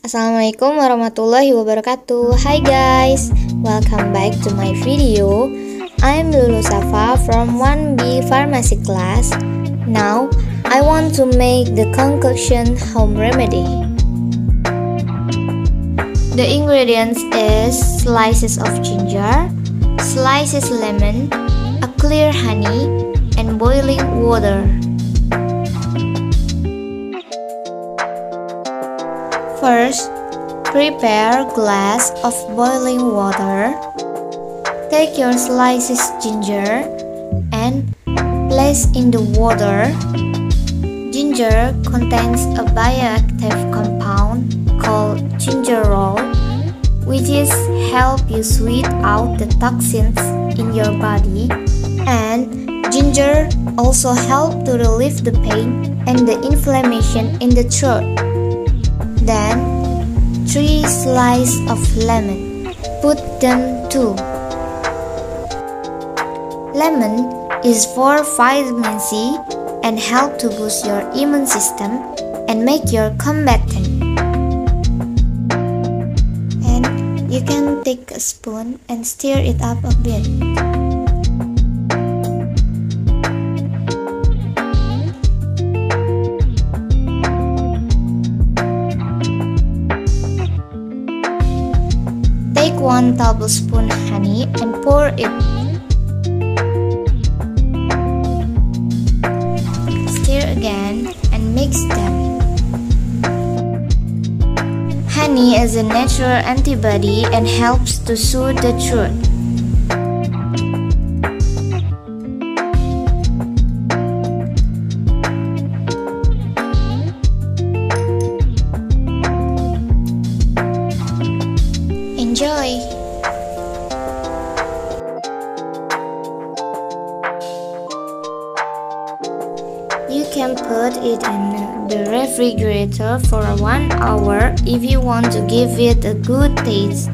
Assalamualaikum warahmatullahi wabarakatuh. Hi guys, welcome back to my video. I'm Lulu Shafa from 1B Pharmacy class. Now, I want to make the concoction home remedy. The ingredients is slices of ginger, slices lemon, a clear honey, and boiling water. First, prepare glass of boiling water. Take your slices ginger and place in the water. Ginger contains a bioactive compound called gingerol, which is help you sweat out the toxins in your body, and ginger also help to relieve the pain and the inflammation in the throat. Then, 3 slices of lemon. Put them too. Lemon is for vitamin C and help to boost your immune system and make your combatant. And you can take a spoon and stir it up a bit. Take 1 tablespoon honey and pour it. Stir again and mix them. Honey is a natural antibody and helps to soothe the throat. Enjoy! You can put it in the refrigerator for 1 hour if you want to give it a good taste.